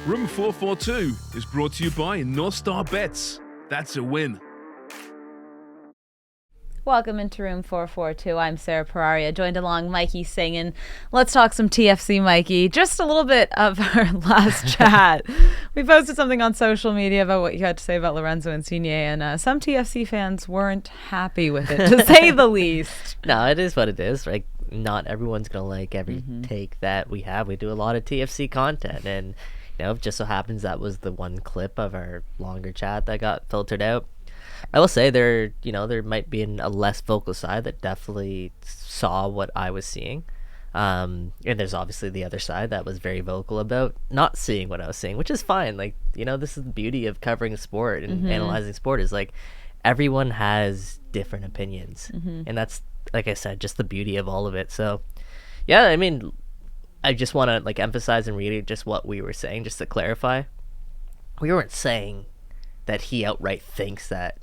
Room 442 is brought to you by North Star Bets. That's a win. Welcome into Room 442. I'm Sara Pararia, joined along Mikey singing. Let's talk some TFC, Mikey. Just a little bit of our last chat. We posted something on social media about what you had to say about Lorenzo Insigne, and some TFC fans weren't happy with it, to say the least. No, it is what it is. Like, not everyone's going to like every take that we have. We do a lot of TFC content, and it just so happens that was the one clip of our longer chat that got filtered out. I will say there might be a less vocal side that definitely saw what I was seeing. And there's obviously the other side that was very vocal about not seeing what I was seeing, which is fine. Like, this is the beauty of covering sport and analyzing sport is like everyone has different opinions. And that's, like I said, just the beauty of all of it. So, yeah, I mean, I just want to emphasize and read just what we were saying, just to clarify. We weren't saying that he outright thinks that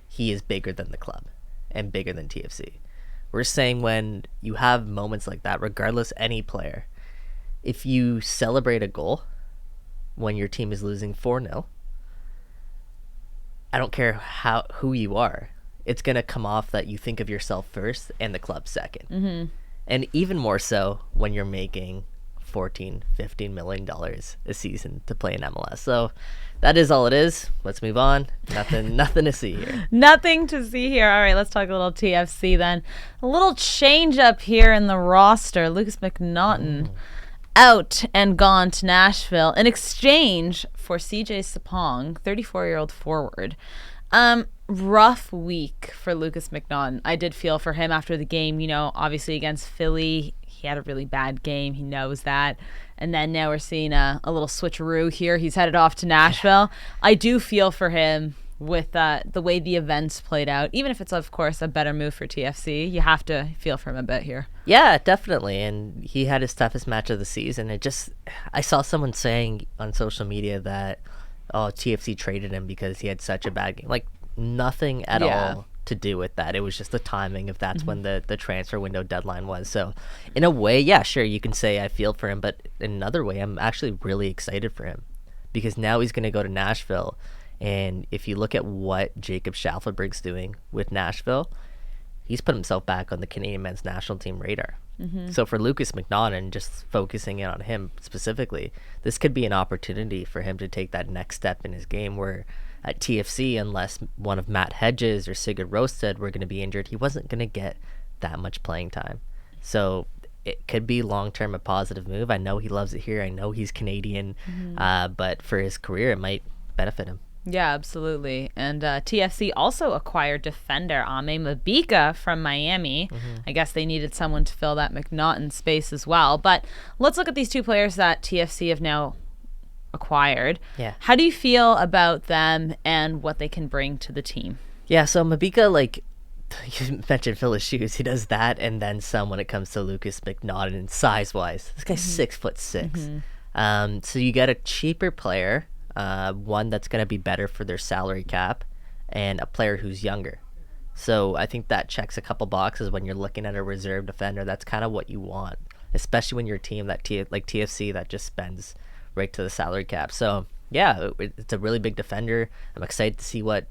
he is bigger than the club and bigger than TFC. We're saying when you have moments like that, regardless any player, if you celebrate a goal when your team is losing 4-0, I don't care who you are, it's going to come off that you think of yourself first and the club second. And even more so when you're making $14-15 million a season to play in MLS. So that is all it is. Let's move on. Nothing to see here. Nothing to see here. All right, let's talk a little TFC then. A little change up here in the roster. Lukas MacNaughton out and gone to Nashville in exchange for CJ Sapong, 34-year-old forward. Rough week for Lukas MacNaughton. I did feel for him after the game, obviously against Philly. He had a really bad game. He knows that. And then now we're seeing a little switcheroo here. He's headed off to Nashville. I do feel for him with the way the events played out. Even if it's, of course, a better move for TFC, you have to feel for him a bit here. Yeah, definitely. And he had his toughest match of the season. I saw someone saying on social media that, TFC traded him because he had such a bad game. Like, nothing at all to do with that. It was just the timing if that's when the transfer window deadline was. So in a way, yeah, sure, you can say I feel for him, but in another way, I'm actually really excited for him because now he's going to go to Nashville. And if you look at what Jacob Schaffelberg's doing with Nashville, he's put himself back on the Canadian men's national team radar. So for Lukas MacNaughton, just focusing in on him specifically, this could be an opportunity for him to take that next step in his game where at TFC, unless one of Matt Hedges or Sigurd Rosted were going to be injured, he wasn't going to get that much playing time. So it could be long-term a positive move. I know he loves it here. I know he's Canadian, but for his career, it might benefit him. Yeah, absolutely. And TFC also acquired defender Ame Mabika from Miami. I guess they needed someone to fill that MacNaughton space as well. But let's look at these two players that TFC have now acquired. Yeah. How do you feel about them and what they can bring to the team? Yeah, so Mabika, you mentioned fill his shoes. He does that and then some when it comes to Lukas MacNaughton size-wise. This guy's 6'6". So you get a cheaper player, one that's going to be better for their salary cap, and a player who's younger. So I think that checks a couple boxes when you're looking at a reserve defender. That's kind of what you want, especially when you're a team like TFC that just spends right to the salary cap. So yeah, it's a really big defender. I'm excited to see what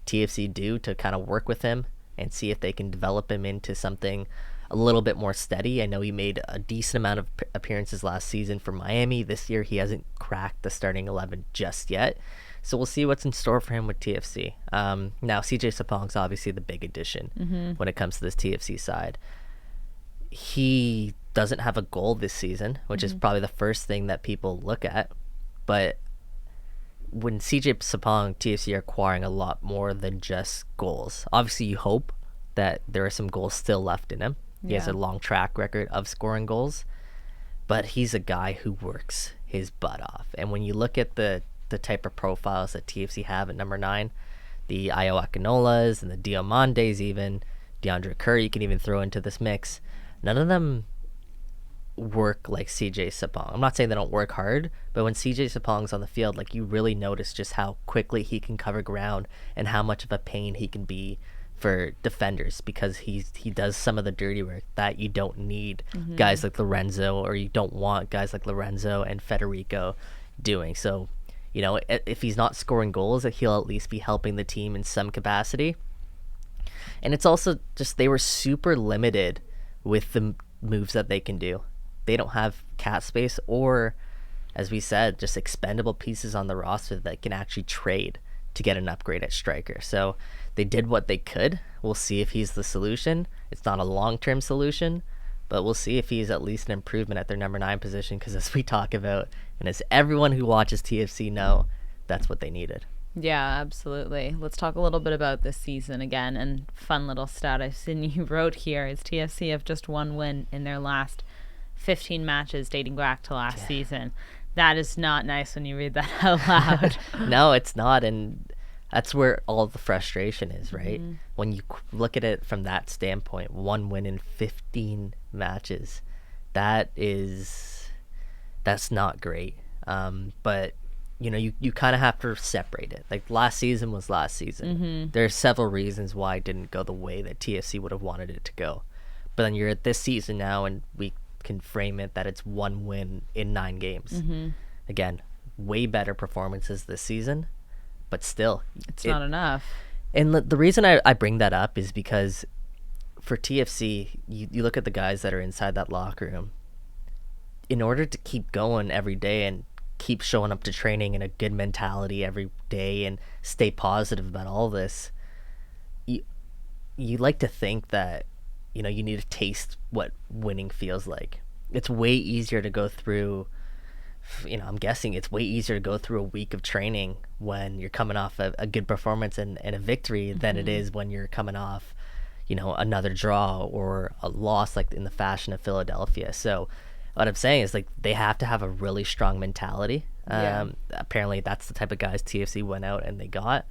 TFC do to kind of work with him and see if they can develop him into something a little bit more steady. I know he made a decent amount of appearances last season for Miami. This year he hasn't cracked the starting 11 just yet. So we'll see what's in store for him with TFC. Now CJ Sapong's obviously the big addition when it comes to this TFC side. He doesn't have a goal this season, which is probably the first thing that people look at. But when CJ Sapong, TFC are acquiring a lot more than just goals. Obviously, you hope that there are some goals still left in him. He has a long track record of scoring goals, but he's a guy who works his butt off. And when you look at the type of profiles that TFC have at number 9, the Ayo Akinolas and the Diomandes even, DeAndre Curry you can even throw into this mix, none of them work like CJ Sapong. I'm not saying they don't work hard, but when CJ Sapong's on the field, you really notice just how quickly he can cover ground and how much of a pain he can be for defenders because he does some of the dirty work that you don't need guys like Lorenzo, or you don't want guys like Lorenzo and Federico doing. So, if he's not scoring goals, he'll at least be helping the team in some capacity. And it's also just they were super limited with the moves that they can do. They don't have cap space or, as we said, just expendable pieces on the roster that can actually trade to get an upgrade at striker. So they did what they could. We'll see if he's the solution. It's not a long-term solution, but we'll see if he's at least an improvement at their number 9 position, because as we talk about, and as everyone who watches TFC know, that's what they needed. Yeah, absolutely. Let's talk a little bit about this season again. And fun little stat I've seen you wrote here is TFC have just one win in their last 15 matches dating back to last season. That is not nice when you read that out loud. No, it's not. And that's where all the frustration is, right? Mm-hmm. When you look at it from that standpoint, one win in 15 matches, that's not great. But, you kind of have to separate it. Like, last season was last season. Mm-hmm. There are several reasons why it didn't go the way that TFC would have wanted it to go. But then you're at this season now, and we can frame it that it's one win in 9 games. Mm-hmm. Again, way better performances this season, but still It's not enough. And the reason I bring that up is because for TFC, you look at the guys that are inside that locker room. In order to keep going every day and keep showing up to training in a good mentality every day and stay positive about all this, you like to think that you need to taste what winning feels like. It's way easier to go through, I'm guessing it's way easier to go through a week of training when you're coming off a good performance and a victory than it is when you're coming off, another draw or a loss like in the fashion of Philadelphia. So what I'm saying is, like, they have to have a really strong mentality. Apparently that's the type of guys TFC went out and they got.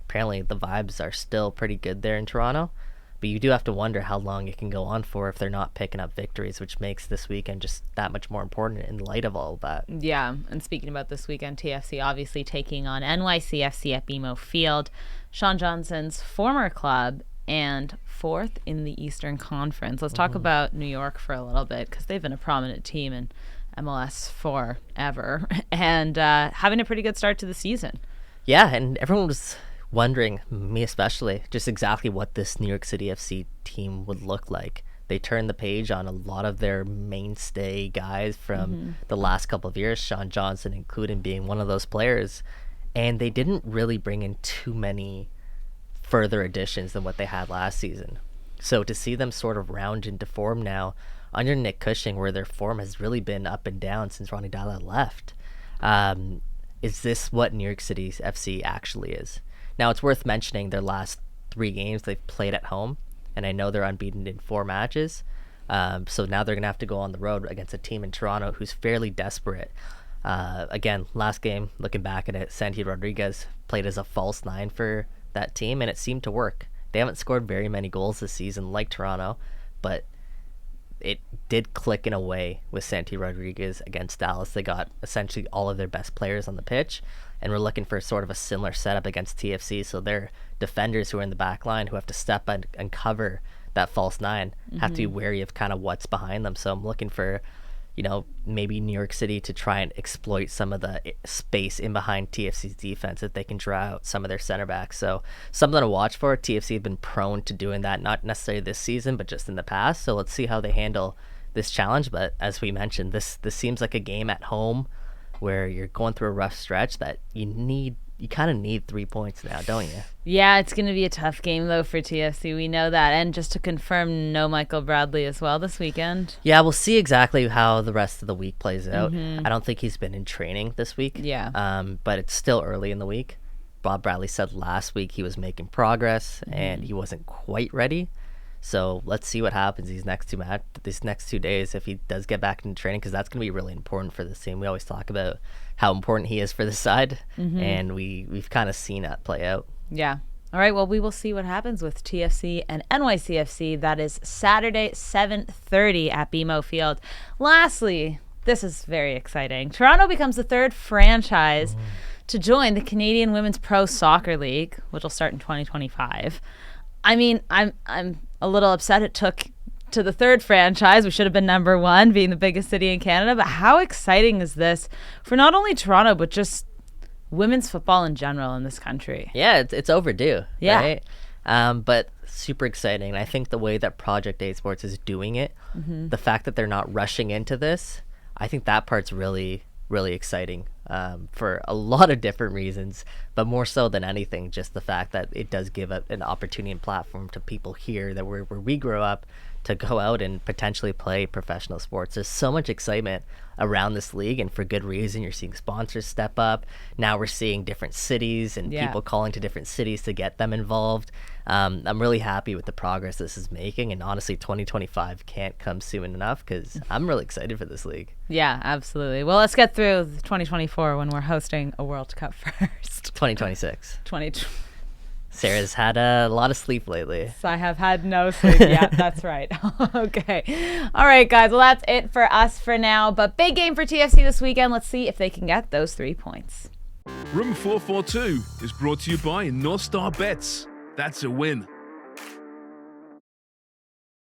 Apparently the vibes are still pretty good there in Toronto. But you do have to wonder how long it can go on for if they're not picking up victories, which makes this weekend just that much more important in light of all of that. Yeah, and speaking about this weekend, TFC obviously taking on NYCFC at BMO Field, Sean Johnson's former club, and 4th in the Eastern Conference. Let's talk about New York for a little bit, because they've been a prominent team in MLS forever and having a pretty good start to the season. Yeah, and everyone was wondering, me especially, just exactly what this New York City FC team would look like. They turned the page on a lot of their mainstay guys from the last couple of years, Sean Johnson including being one of those players, and they didn't really bring in too many further additions than what they had last season. So to see them sort of round into form now under Nick Cushing, where their form has really been up and down since Ronnie Dalla left, is this what New York City FC actually is? Now, it's worth mentioning their last 3 games they've played at home, and I know they're unbeaten in 4 matches. So now they're going to have to go on the road against a team in Toronto who's fairly desperate. Again, last game, looking back at it, Santi Rodriguez played as a false 9 for that team, and it seemed to work. They haven't scored very many goals this season like Toronto, but it did click in a way with Santi Rodriguez against Dallas. They got essentially all of their best players on the pitch, and we're looking for sort of a similar setup against TFC. So their defenders who are in the back line who have to step and cover that false 9 have to be wary of kind of what's behind them. So I'm looking for, maybe New York City to try and exploit some of the space in behind TFC's defense if they can draw out some of their center backs. So something to watch for. TFC have been prone to doing that, not necessarily this season, but just in the past. So let's see how they handle this challenge. But as we mentioned, this seems like a game at home where you're going through a rough stretch that you kind of need 3 points now, don't you? Yeah, it's going to be a tough game, though, for TFC. We know that. And just to confirm, no Michael Bradley as well this weekend. Yeah, we'll see exactly how the rest of the week plays out. I don't think he's been in training this week. Yeah. But it's still early in the week. Bob Bradley said last week he was making progress and he wasn't quite ready. So let's see what happens these next 2 days if he does get back into training, because that's going to be really important for this team. We always talk about how important he is for this side, and we've kind of seen that play out. Yeah. All right, well, we will see what happens with TFC and NYCFC. That is Saturday, 7:30 at BMO Field. Lastly, this is very exciting. Toronto becomes the 3rd franchise to join the Canadian Women's Pro Soccer League, which will start in 2025. I mean, I'm a little upset it took to the third franchise. We should have been number one, being the biggest city in Canada. But how exciting is this for not only Toronto, but just women's football in general in this country? Yeah, it's overdue. Yeah. Right? But super exciting. And I think the way that Project A Sports is doing it, the fact that they're not rushing into this, I think that part's really, really exciting for a lot of different reasons, but more so than anything, just the fact that it does give an opportunity and platform to people here that where we grew up to go out and potentially play professional sports. There's so much excitement around this league, and for good reason. You're seeing sponsors step up. Now we're seeing different cities and people calling to different cities to get them involved. I'm really happy with the progress this is making, and honestly 2025 can't come soon enough because I'm really excited for this league. Yeah, absolutely. Well, let's get through 2024 when we're hosting a World Cup first. 2026. 2020. Sarah's had a lot of sleep lately. I have had no sleep. Yeah, that's right. Okay. All right, guys. Well, that's it for us for now. But big game for TFC this weekend. Let's see if they can get those 3 points. Room 442 is brought to you by North Star Bets. That's a win.